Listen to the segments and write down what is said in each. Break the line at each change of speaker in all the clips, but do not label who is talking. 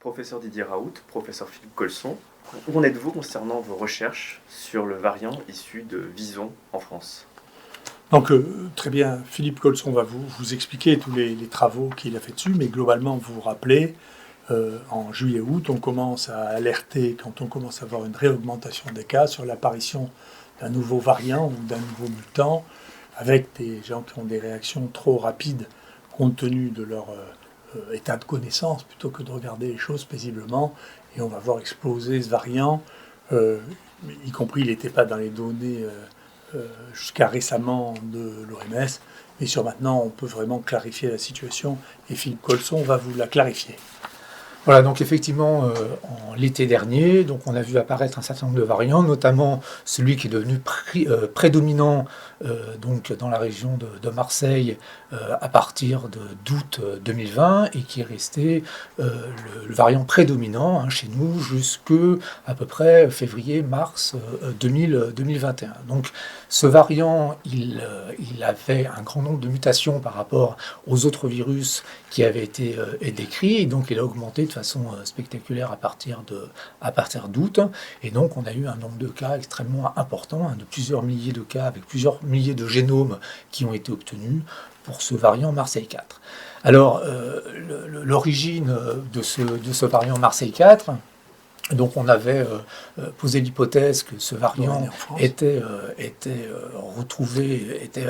Professeur Didier Raoult, professeur Philippe Colson, où en êtes-vous concernant vos recherches sur le variant issu de Vison en France?
Donc, très bien, Philippe Colson va vous expliquer tous les travaux qu'il a fait dessus, mais globalement, vous vous rappelez, en juillet-août, on commence à alerter, quand on commence à avoir une réaugmentation des cas, sur l'apparition d'un nouveau variant ou d'un nouveau mutant, avec des gens qui ont des réactions trop rapides compte tenu de leur état de connaissance, plutôt que de regarder les choses paisiblement, et on va voir exploser ce variant, y compris il n'était pas dans les données jusqu'à récemment de l'OMS, mais sur maintenant on peut vraiment clarifier la situation, et Philippe Colson va vous la clarifier.
Voilà, donc effectivement, en l'été dernier, donc on a vu apparaître un certain nombre de variants, notamment celui qui est devenu prédominant donc dans la région de Marseille à partir d'août 2020 et qui est resté le variant prédominant chez nous jusqu'à à peu près février-mars 2021. Donc ce variant, il avait un grand nombre de mutations par rapport aux autres virus qui avaient été décrits, et donc il a augmenté de façon spectaculaire à partir d'août, et donc on a eu un nombre de cas extrêmement important, de plusieurs milliers de cas avec plusieurs milliers de génomes qui ont été obtenus pour ce variant Marseille 4. Alors l'origine de ce variant Marseille 4, donc on avait posé l'hypothèse que ce variant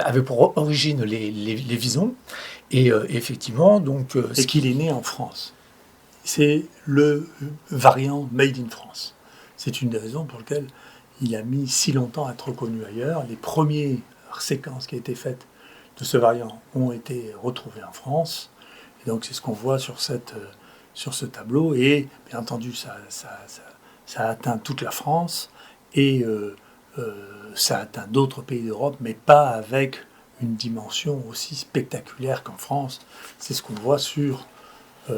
avait pour origine les visons, et effectivement donc
et qu'il est né en France. C'est le variant Made in France. C'est une des raisons pour lesquelles il a mis si longtemps à être reconnu ailleurs. Les premières séquences qui ont été faites de ce variant ont été retrouvées en France. Et donc c'est ce qu'on voit sur ce tableau. Et bien entendu, ça a atteint toute la France. Et ça a atteint d'autres pays d'Europe, mais pas avec une dimension aussi spectaculaire qu'en France. C'est ce qu'on voit sur...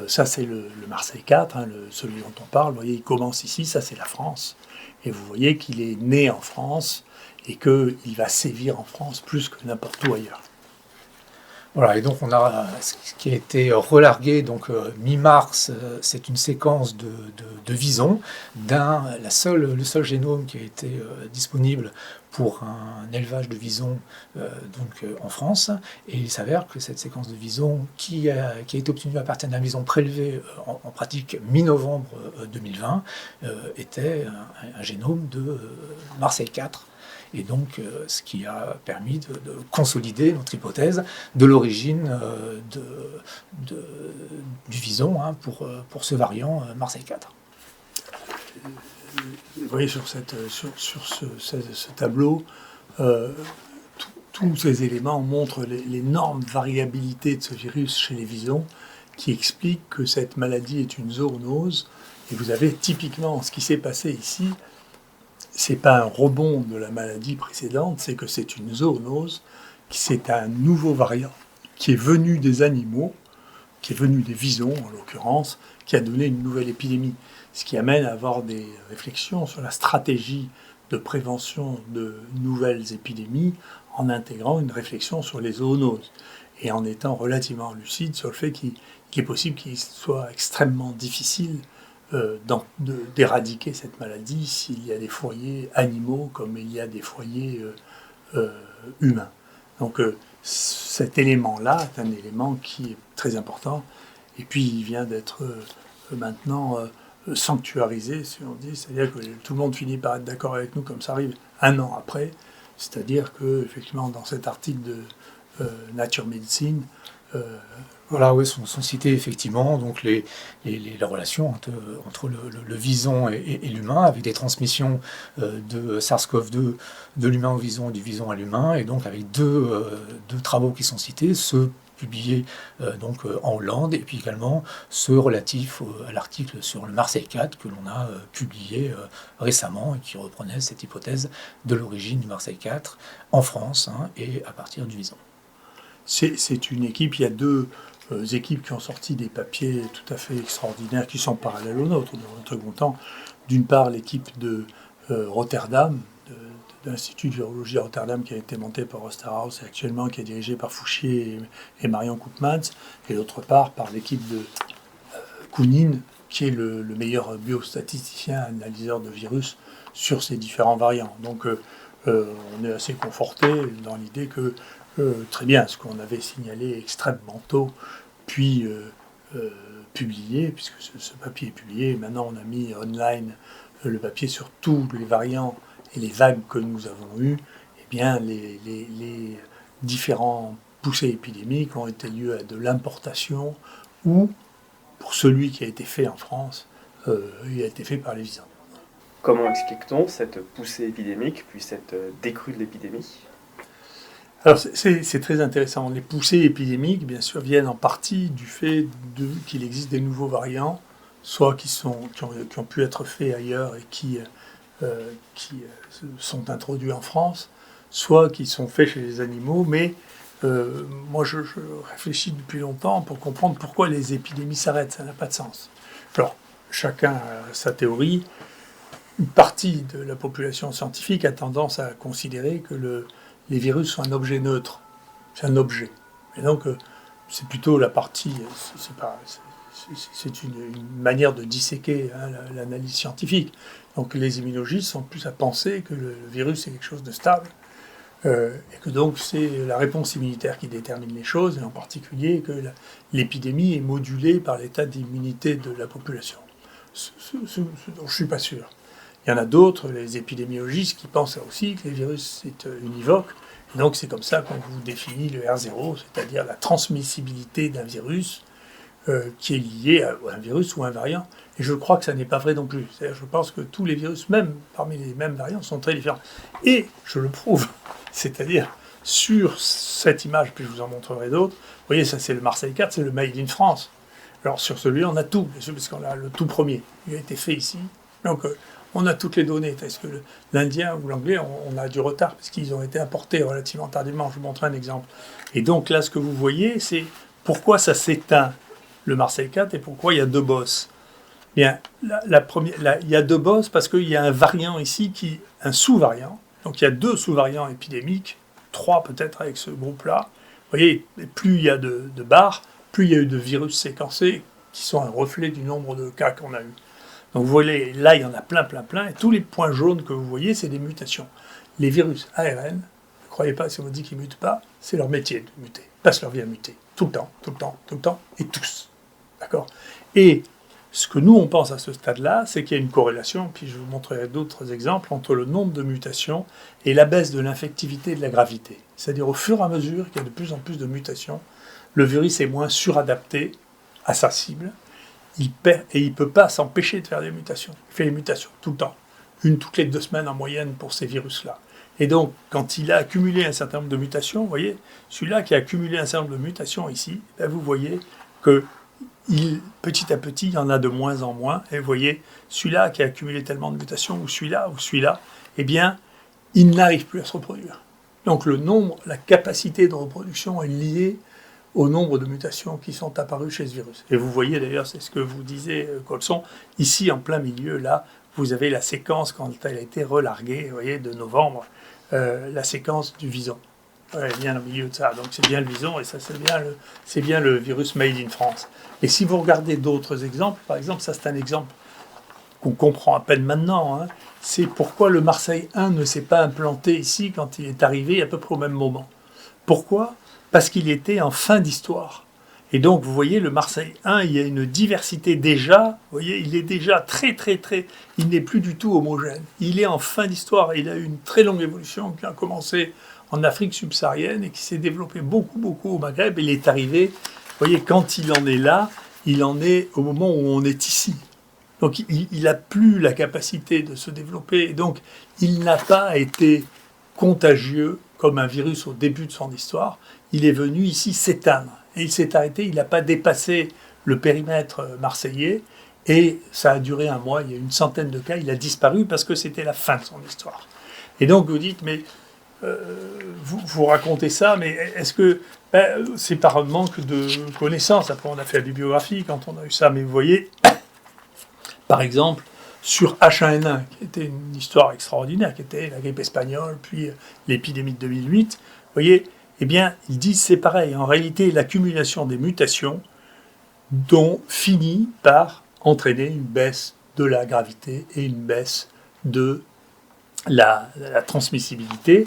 ça, c'est le Marseille 4, celui dont on parle. Vous voyez, il commence ici, ça, c'est la France. Et vous voyez qu'il est né en France et qu'il va sévir en France plus que n'importe où ailleurs.
Voilà, et donc on a ce qui a été relargué, donc mi-mars, c'est une séquence de Vison, le seul génome qui a été disponible pour un élevage de visons en France, et il s'avère que cette séquence de visons qui a été obtenue à partir d'un vison prélevé en pratique mi-novembre 2020 était un génome de Marseille 4. Et donc, ce qui a permis de consolider notre hypothèse de l'origine du vison pour ce variant Marseille 4.
Vous voyez sur ce tableau, tous ces éléments montrent l'énorme variabilité de ce virus chez les visons, qui explique que cette maladie est une zoonose. Et vous avez typiquement ce qui s'est passé ici. C'est pas un rebond de la maladie précédente, c'est que c'est une zoonose, c'est un nouveau variant qui est venu des animaux, qui est venu des visons en l'occurrence, qui a donné une nouvelle épidémie. Ce qui amène à avoir des réflexions sur la stratégie de prévention de nouvelles épidémies en intégrant une réflexion sur les zoonoses et en étant relativement lucide sur le fait qu'il est possible qu'il soit extrêmement difficile d'éradiquer cette maladie s'il y a des foyers animaux comme il y a des foyers humains. Donc cet élément-là est un élément qui est très important, et puis il vient d'être maintenant sanctuarisé, si on dit, c'est-à-dire que tout le monde finit par être d'accord avec nous comme ça arrive un an après, c'est-à-dire que effectivement dans cet article de Nature Medicine,
voilà, oui, sont cités effectivement donc les relations entre le vison et l'humain, avec des transmissions de SARS-CoV-2 de l'humain au vison et du vison à l'humain, et donc avec deux travaux qui sont cités, ceux publiés en Hollande, et puis également ceux relatifs à l'article sur le Marseille 4 que l'on a publié récemment et qui reprenait cette hypothèse de l'origine du Marseille 4 en France et à partir du vison.
C'est une équipe, il y a deux équipes qui ont sorti des papiers tout à fait extraordinaires qui sont parallèles aux nôtres dans un second temps. D'une part, l'équipe de Rotterdam, de l'Institut de virologie à Rotterdam, qui a été monté par Osterhaus et actuellement qui est dirigé par Fouchier et Marion Koopmans, et d'autre part par l'équipe de Kounine, qui est le meilleur biostatisticien, analyseur de virus sur ces différents variants. Donc on est assez conforté dans l'idée que très bien, ce qu'on avait signalé extrêmement tôt, puis publié, puisque ce papier est publié, maintenant on a mis online le papier sur tous les variants et les vagues que nous avons eues, eh bien les différents poussées épidémiques ont été liées à de l'importation ou, pour celui qui a été fait en France, il a été fait par les visons.
Comment explique-t-on cette poussée épidémique, puis cette décrue de l'épidémie ?
Alors c'est très intéressant. Les poussées épidémiques, bien sûr, viennent en partie du fait qu'il existe des nouveaux variants, soit qui ont pu être faits ailleurs et qui sont introduits en France, soit qui sont faits chez les animaux. Mais moi, je réfléchis depuis longtemps pour comprendre pourquoi les épidémies s'arrêtent. Ça n'a pas de sens. Alors, chacun a sa théorie. Une partie de la population scientifique a tendance à considérer que les virus sont un objet neutre. C'est un objet. Et donc, c'est plutôt la partie... C'est une manière de disséquer l'analyse scientifique. Donc, les immunologistes sont plus à penser que le virus est quelque chose de stable, et que donc c'est la réponse immunitaire qui détermine les choses, et en particulier que l'épidémie est modulée par l'état d'immunité de la population. Ce dont je ne suis pas sûr. Il y en a d'autres, les épidémiologistes, qui pensent aussi que les virus, c'est univoque. Et donc, c'est comme ça qu'on vous définit le R0, c'est-à-dire la transmissibilité d'un virus qui est lié à un virus ou un variant. Et je crois que ça n'est pas vrai non plus. C'est-à-dire, je pense que tous les virus, même parmi les mêmes variants, sont très différents. Et je le prouve. C'est-à-dire, sur cette image, puis je vous en montrerai d'autres, vous voyez, ça c'est le Marseille 4, c'est le Made in France. Alors, sur celui-là, on a tout, parce qu'on a le tout premier. Il a été fait ici. Donc, on a toutes les données. Est-ce que l'Indien ou l'Anglais, on a du retard, parce qu'ils ont été importés relativement tardivement. Je vous montre un exemple. Et donc là, ce que vous voyez, c'est pourquoi ça s'éteint, le Marseille 4, et pourquoi il y a deux bosses. Bien, il y a deux bosses parce qu'il y a un variant ici, un sous-variant. Donc il y a deux sous-variants épidémiques, 3 peut-être avec ce groupe-là. Vous voyez, plus il y a de barres, plus il y a eu de virus séquencés qui sont un reflet du nombre de cas qu'on a eu. Donc vous voyez, là, il y en a plein, et tous les points jaunes que vous voyez, c'est des mutations. Les virus ARN, ne croyez pas si on vous dit qu'ils ne mutent pas, c'est leur métier de muter. Ils passent leur vie à muter. Tout le temps, et tous. D'accord ? Et ce que nous, on pense à ce stade-là, c'est qu'il y a une corrélation, puis je vous montrerai d'autres exemples, entre le nombre de mutations et la baisse de l'infectivité et de la gravité. C'est-à-dire, au fur et à mesure qu'il y a de plus en plus de mutations, le virus est moins suradapté à sa cible, il ne peut pas s'empêcher de faire des mutations. Il fait des mutations tout le temps, une toutes les 2 semaines en moyenne pour ces virus-là. Et donc, quand il a accumulé un certain nombre de mutations, vous voyez, celui-là qui a accumulé un certain nombre de mutations ici, ben vous voyez que petit à petit, il y en a de moins en moins. Et vous voyez, celui-là qui a accumulé tellement de mutations, ou celui-là, eh bien, il n'arrive plus à se reproduire. Donc le nombre, la capacité de reproduction est liée au nombre de mutations qui sont apparues chez ce virus. Et vous voyez d'ailleurs, c'est ce que vous disiez, Colson, ici en plein milieu, là, vous avez la séquence quand elle a été relarguée, vous voyez, de novembre, la séquence du vison. Ouais, bien au milieu de ça. Donc c'est bien le vison et ça c'est bien le virus Made in France. Et si vous regardez d'autres exemples, par exemple, ça c'est un exemple qu'on comprend à peine maintenant, hein, c'est pourquoi le Marseille 1 ne s'est pas implanté ici quand il est arrivé à peu près au même moment. Pourquoi ? Parce qu'il était en fin d'histoire. Et donc vous voyez, le Marseille 1, il y a une diversité déjà, vous voyez, il est déjà très, il n'est plus du tout homogène. Il est en fin d'histoire, il a eu une très longue évolution qui a commencé en Afrique subsaharienne et qui s'est développé beaucoup au Maghreb. Il est arrivé, vous voyez, quand il en est là, il en est au moment où on est ici. Donc il n'a plus la capacité de se développer. Et donc il n'a pas été contagieux comme un virus au début de son histoire. Il est venu ici s'éteindre. Et il s'est arrêté, il n'a pas dépassé le périmètre marseillais. Et ça a duré 1 mois, il y a une centaine de cas, il a disparu parce que c'était la fin de son histoire. Et donc vous dites, mais vous racontez ça, mais est-ce que c'est par manque de connaissances? Après, on a fait la bibliographie quand on a eu ça, mais vous voyez, par exemple, sur H1N1, qui était une histoire extraordinaire, qui était la grippe espagnole, puis l'épidémie de 2008, vous voyez, eh bien, ils disent c'est pareil. En réalité, l'accumulation des mutations dont finit par entraîner une baisse de la gravité et une baisse de la transmissibilité.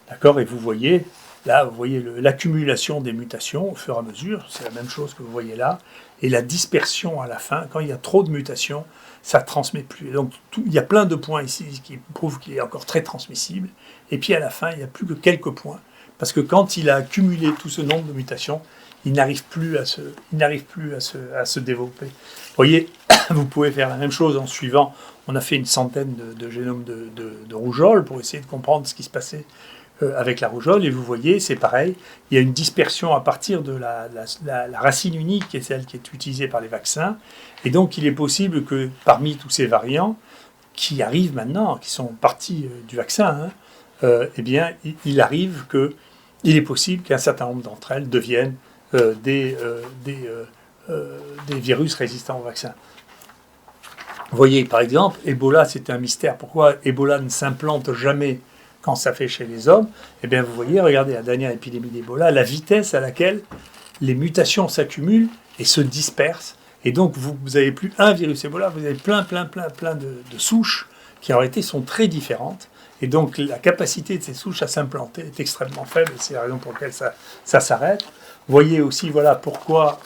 D'accord ? Et vous voyez, là, vous voyez l'accumulation des mutations au fur et à mesure, c'est la même chose que vous voyez là, et la dispersion à la fin, quand il y a trop de mutations, ça ne transmet plus. Et donc, il y a plein de points ici qui prouvent qu'il est encore très transmissible, et puis à la fin, il n'y a plus que quelques points, parce que quand il a accumulé tout ce nombre de mutations, il n'arrive plus à se développer. Vous voyez, vous pouvez faire la même chose en suivant. On a fait une centaine de génomes de rougeole pour essayer de comprendre ce qui se passait avec la rougeole. Et vous voyez, c'est pareil. Il y a une dispersion à partir de la racine unique, qui est celle qui est utilisée par les vaccins. Et donc, il est possible que parmi tous ces variants qui arrivent maintenant, qui sont partis du vaccin, eh bien, il arrive qu'il est possible qu'un certain nombre d'entre elles deviennent des virus résistants au vaccin. Vous voyez, par exemple, Ebola, c'est un mystère. Pourquoi Ebola ne s'implante jamais quand ça fait chez les hommes ? Eh bien, vous voyez, regardez la dernière épidémie d'Ebola, la vitesse à laquelle les mutations s'accumulent et se dispersent. Et donc, vous n'avez plus un virus Ebola, vous avez plein de souches qui, en réalité, sont très différentes. Et donc, la capacité de ces souches à s'implanter est extrêmement faible. C'est la raison pour laquelle ça s'arrête. Vous voyez aussi, voilà, pourquoi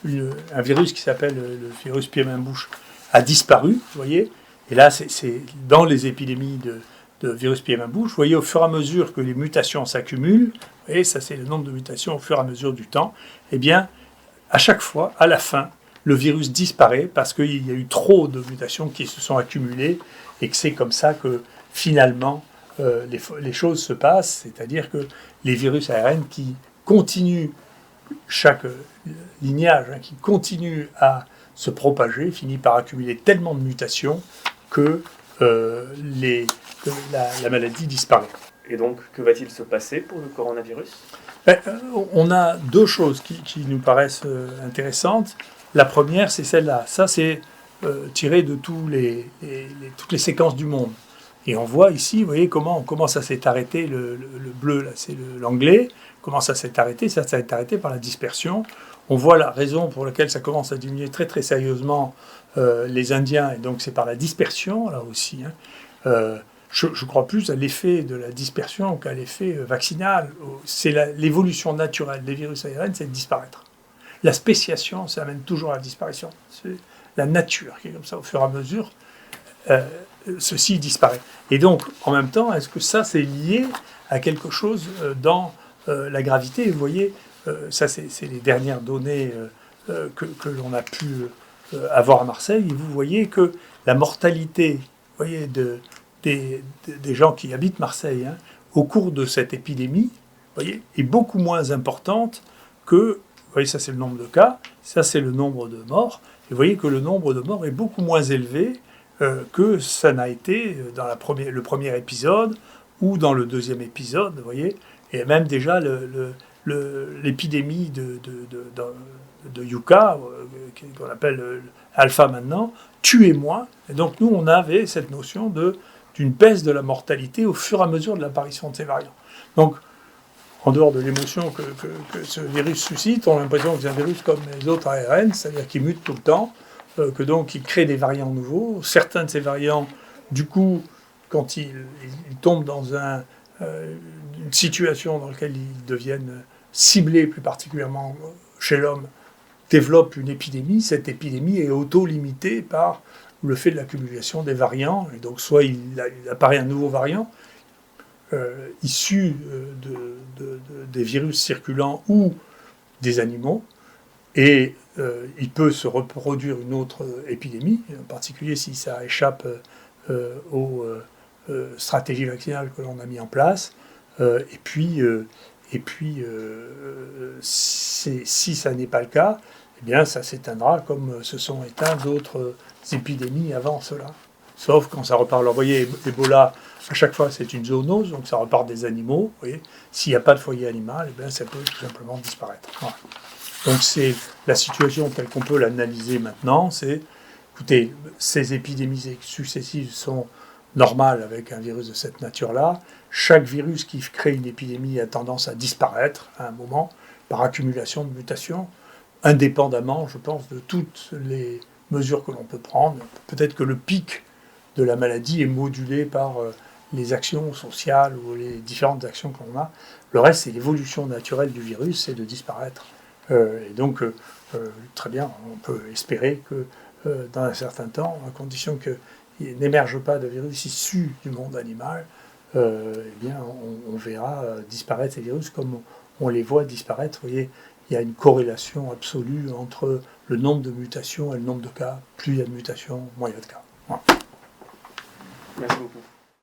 un virus qui s'appelle le virus pieds-mains-bouche a disparu, vous voyez. Et là, c'est dans les épidémies de virus pieds-mains-bouche. Vous voyez, au fur et à mesure que les mutations s'accumulent, et ça, c'est le nombre de mutations au fur et à mesure du temps, eh bien, à chaque fois, à la fin, le virus disparaît parce qu'il y a eu trop de mutations qui se sont accumulées et que c'est comme ça que, finalement, les choses se passent, c'est-à-dire que les virus ARN qui continuent, chaque lignage qui continue à se propager, finit par accumuler tellement de mutations que la maladie disparaît.
Et donc, que va-t-il se passer pour le coronavirus ?
On a deux choses qui nous paraissent intéressantes. La première, c'est celle-là. Ça, c'est tiré de toutes les séquences du monde. Et on voit ici, vous voyez, comment ça s'est arrêté. Le bleu, là, c'est l'anglais. Comment ça s'est arrêté ? Ça s'est arrêté par la dispersion. On voit la raison pour laquelle ça commence à diminuer très très sérieusement les Indiens. Et donc, c'est par la dispersion, là aussi. Je crois plus à l'effet de la dispersion qu'à l'effet vaccinal. C'est l'évolution naturelle des virus ARN, c'est de disparaître. La spéciation, ça amène toujours à la disparition. C'est la nature qui est comme ça, au fur et à mesure, ceci disparaît. Et donc, en même temps, est-ce que ça, c'est lié à quelque chose dans la gravité ? Vous voyez, ça, c'est les dernières données que l'on a pu avoir à Marseille. Et vous voyez que la mortalité, vous voyez, des gens qui habitent Marseille, au cours de cette épidémie, vous voyez, est beaucoup moins importante que, vous voyez, ça c'est le nombre de cas, ça c'est le nombre de morts, et vous voyez que le nombre de morts est beaucoup moins élevé que ça n'a été dans le premier épisode ou dans le deuxième épisode, vous voyez, et même déjà l'épidémie de Yucca, qu'on appelle Alpha maintenant, tuait moins, et donc nous on avait cette notion d'une baisse de la mortalité au fur et à mesure de l'apparition de ces variants. Donc, en dehors de l'émotion que ce virus suscite, on a l'impression que c'est un virus comme les autres ARN, c'est-à-dire qu'il mute tout le temps, que donc il crée des variants nouveaux. Certains de ces variants, du coup, quand ils tombent dans une situation dans laquelle ils deviennent ciblés, plus particulièrement chez l'homme, développent une épidémie. Cette épidémie est auto-limitée par le fait de l'accumulation des variants. Et donc, soit il apparaît un nouveau variant, issus des virus circulants ou des animaux, et il peut se reproduire une autre épidémie, en particulier si ça échappe aux stratégies vaccinales que l'on a mis en place, et puis si ça n'est pas le cas, eh bien ça s'éteindra comme se sont éteintes d'autres épidémies avant cela. Sauf quand ça repart. Alors vous voyez, Ebola, à chaque fois c'est une zoonose, donc ça repart des animaux. Vous voyez, s'il n'y a pas de foyer animal, eh bien, ça peut tout simplement disparaître. Voilà. Donc c'est la situation telle qu'on peut l'analyser maintenant, c'est, écoutez, ces épidémies successives sont normales avec un virus de cette nature-là. Chaque virus qui crée une épidémie a tendance à disparaître à un moment par accumulation de mutations, indépendamment, je pense, de toutes les mesures que l'on peut prendre. Peut-être que le pic de la maladie est modulé par les actions sociales ou les différentes actions qu'on a. Le reste, c'est l'évolution naturelle du virus, c'est de disparaître. Et donc, très bien, on peut espérer que dans un certain temps, à condition qu'il n'émerge pas de virus issus du monde animal, eh bien, on verra disparaître ces virus comme on les voit disparaître. Vous voyez, il y a une corrélation absolue entre le nombre de mutations et le nombre de cas. Plus il y a de mutations, moins il y a de cas. Voilà.
Merci beaucoup.